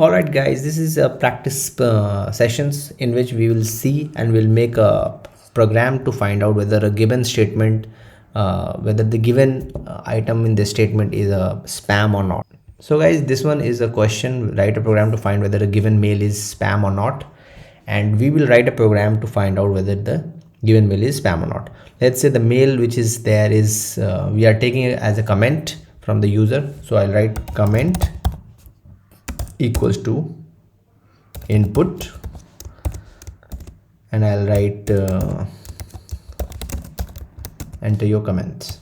Alright guys, this is a practice sessions in which we will see and we'll make a program to find out whether a given statement, whether the given item in the statement is a spam or not. So guys, this one is a question. Write a program to find whether a given mail is spam or not, and we will write a program to find out whether the given mail is spam or not. Let's say the mail which is there is we are taking it as a comment from the user. So I'll write comment equals to input, and I'll write enter your comments.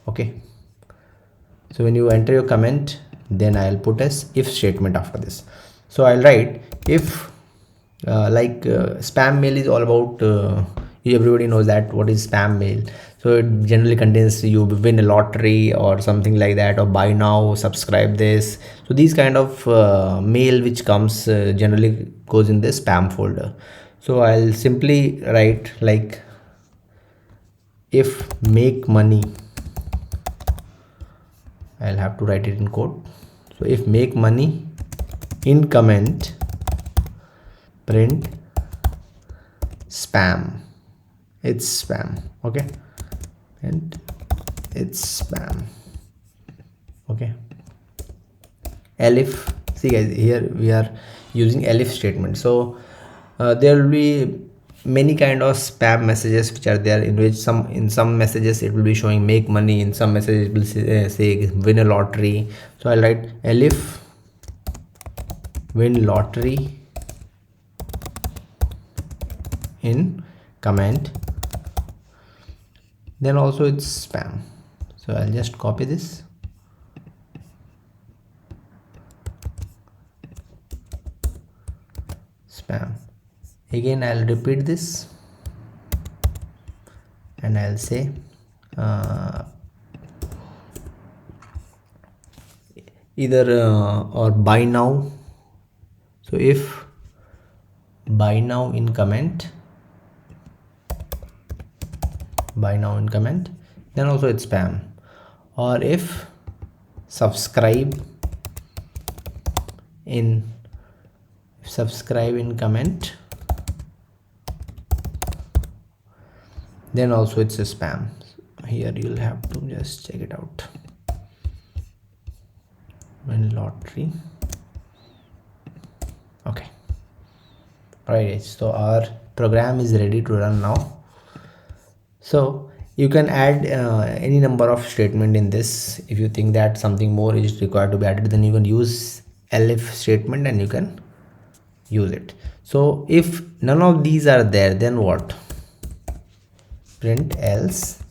Okay, so when you enter your comment, then I'll put as if statement after this. So I'll write if spam mail is all about everybody knows that what is spam mail. So it generally contains you win a lottery or something like that, or buy now, subscribe this. So these kind of mail which comes generally goes in the spam folder. So I'll simply write like if make money, I'll have to write it in code. So if make money in comment print spam, it's spam. Okay, and it's spam. Okay, elif, see guys, here we are using elif statement. So there will be many kind of spam messages which are there, in which in some messages it will be showing make money, in some messages it will say win a lottery. So I'll write elif win lottery in comment, then also it's spam. So I'll just copy this, spam. Again I'll repeat this and I'll say either or buy now. So if buy now in comment, then also it's spam. Or if subscribe in comment, then also it's a spam. Here you'll have to just check it out. Win lottery. Okay, all right, so our program is ready to run now. So you can add any number of statement in this. If you think that something more is required to be added, then you can use elif statement and you can use it. So if none of these are there, then what? Print else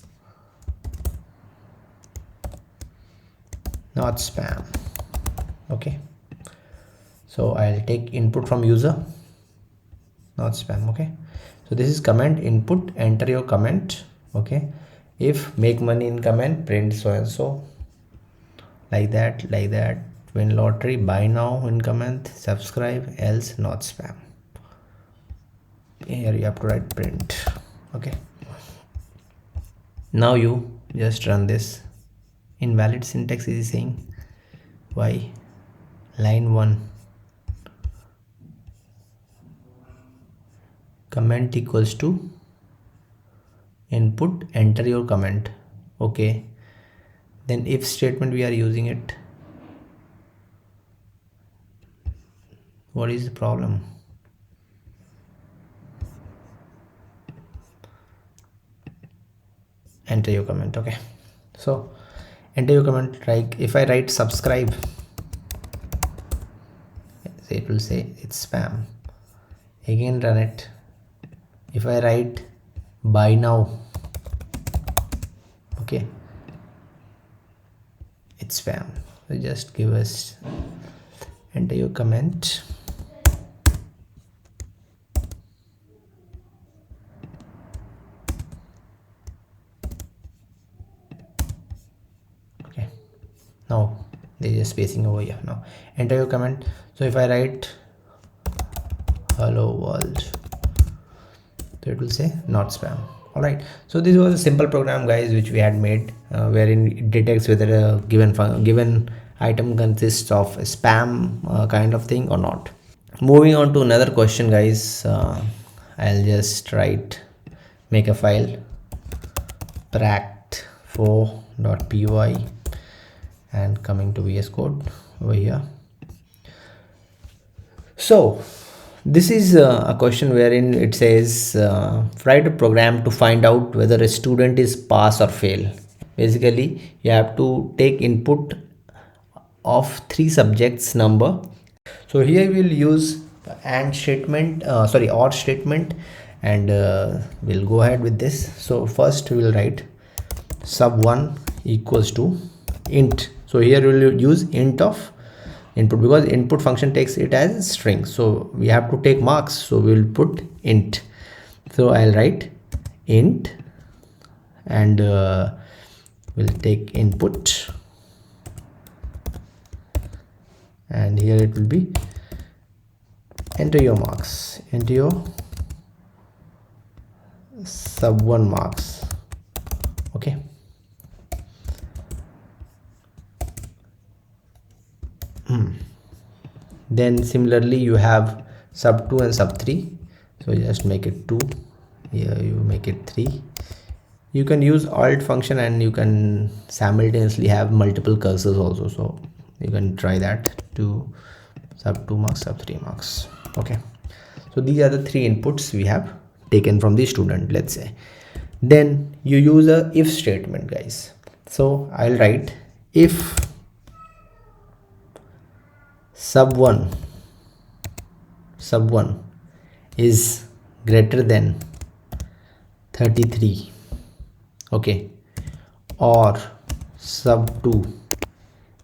not spam. Okay, so I'll take input from user, not spam. Okay, so this is comment input, enter your comment. Okay, if make money in comment print so and so, like that, win lottery, buy now in comment, subscribe, else not spam. Here you have to write print. Okay, now you just run this. Invalid syntax is saying why. Line 1 comment equals to input, enter your comment. Okay, then if statement we are using it. What is the problem? Enter your comment. Okay, so enter your comment. Like if I write subscribe, it will say it's spam. Again run it. If I write buy now, okay, it's spam. So just give us enter your comment. Okay, now there is a spacing over here. Now enter your comment. So if I write hello world, so it will say not spam. All right, so this was a simple program guys which we had made wherein it detects whether a given item consists of spam kind of thing or not. Moving on to another question, guys. I'll just make a file pract4.py and coming to VS Code over here. So this is a question wherein it says write a program to find out whether a student is pass or fail. Basically, you have to take input of three subjects number. So here we'll use and statement, or statement, and we'll go ahead with this. So first we will write sub1 equals to int. So here we will use int of input because input function takes it as string, so we have to take marks, so we will put int. So I'll write int and we'll take input, and here it will be enter your marks, enter your sub1 marks. Okay, then similarly you have sub2 and sub3, so just make it 2, here you make it 3. You can use alt function and you can simultaneously have multiple cursors also, so you can try that. To sub2 marks, sub3 marks. Okay, so these are the three inputs we have taken from the student, let's say. Then you use a if statement, guys. So I'll write if sub1 is greater than 33, okay, or sub2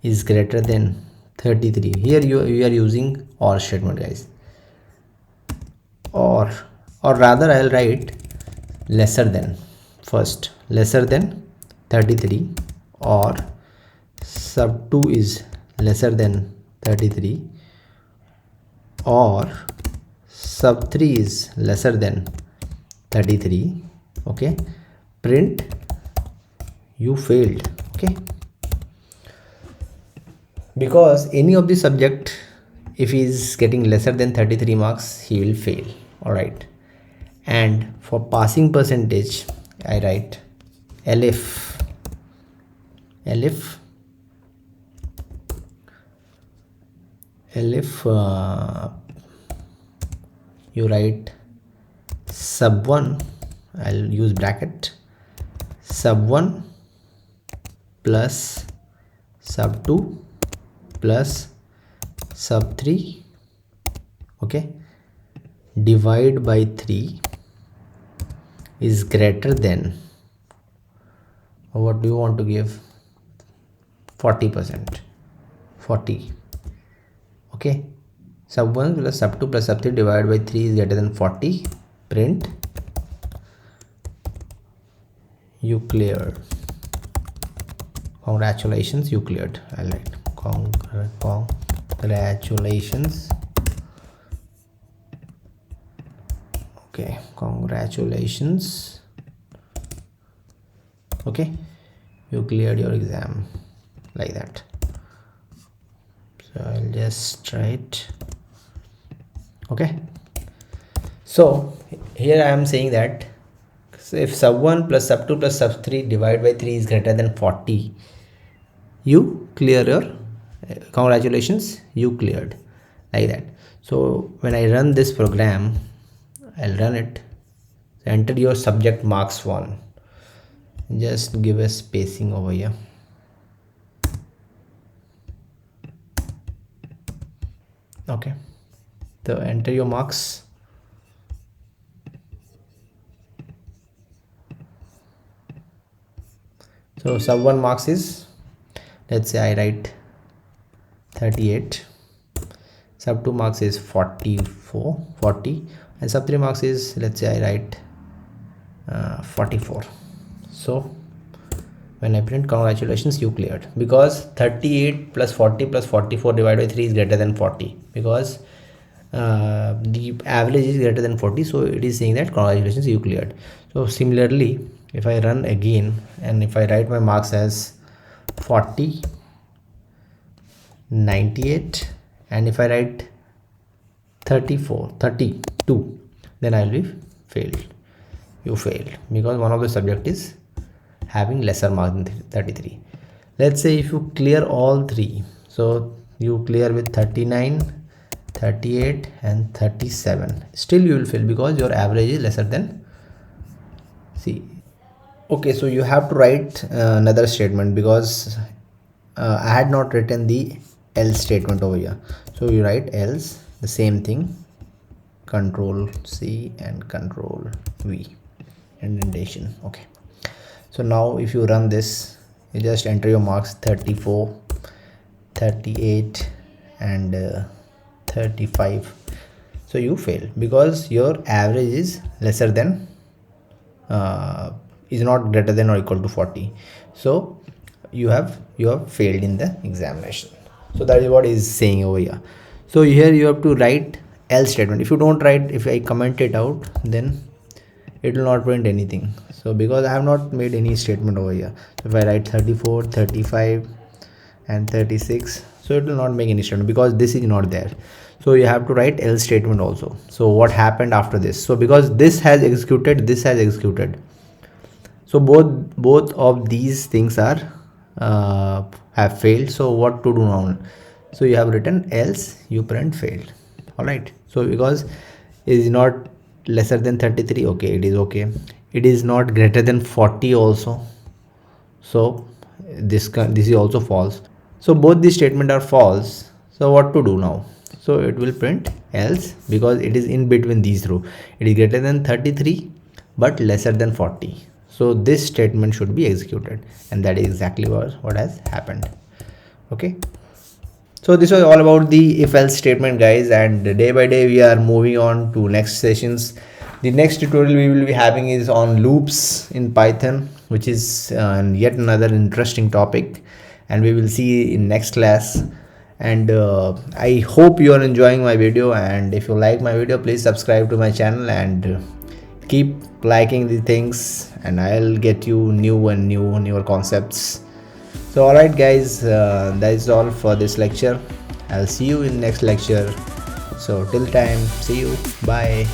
is greater than 33. Here you are using or statement, guys, or rather I'll write lesser than, first lesser than 33, or sub2 is lesser than 33, or sub3 is lesser than 33. Okay, print you failed. Okay, because any of the subject, if he is getting lesser than 33 marks, he will fail. All right, and for passing percentage I write elif you write sub1, I'll use bracket, sub1 plus sub2 plus sub3, okay, divide by 3 is greater than, what do you want to give, 40%, 40. Okay, sub1 plus sub2 plus sub3 divided by 3 is greater than 40. Print you cleared. Congratulations, you cleared. I like congratulations. Okay, congratulations. Okay, you cleared your exam, like that. So I'll just try it. Okay, so here I am saying that, so if sub1 plus sub2 plus sub3 divided by 3 is greater than 40, you clear your, congratulations, you cleared, like that. So when I run this program, I'll run it. So enter your subject marks 1. Just give a spacing over here. Okay, so enter your marks. So sub1 marks is, let's say I write 38, sub2 marks is 40, and sub3 marks is, let's say I write 44. So when I print congratulations, you cleared, because 38 plus 40 plus 44 divided by 3 is greater than 40, because the average is greater than 40, so it is saying that congratulations, you cleared. So similarly, if I run again and if I write my marks as 40, 98, and if I write 32, then I will be failed. You failed because one of the subject is having lesser mark than 33. Let's say if you clear all three, so you clear with 39, 38 and 37, still you will fail because your average is lesser than C. Okay, so you have to write another statement because I had not written the else statement over here. So you write else, the same thing, control C and control V, indentation. Okay, so now if you run this, you just enter your marks 34, 38 and 35. So you fail because your average is lesser than is not greater than or equal to 40. So you have failed in the examination. So that is what is saying over here. So here you have to write else statement. If you don't write, if I comment it out, then it will not print anything. So because I have not made any statement over here, so if I write 34, 35 and 36, so it will not make any statement because this is not there. So you have to write else statement also. So what happened after this? So because this has executed, this has executed, so both of these things are have failed. So what to do now? So you have written else, you print failed. All right, so because it is not lesser than 33, okay, it is okay. It is not greater than 40 also, so this is also false. So both these statements are false. So what to do now? So it will print else because it is in between these rows. It is greater than 33 but lesser than 40. So this statement should be executed, and that is exactly what has happened. Okay, so this was all about the if else statement, guys, and day by day we are moving on to next sessions. The next tutorial we will be having is on loops in Python, which is yet another interesting topic, and we will see in next class. And I hope you are enjoying my video, and if you like my video, please subscribe to my channel and keep liking the things, and I'll get you newer concepts. So alright guys, that is all for this lecture. I'll see you in next lecture. So till time, see you, bye.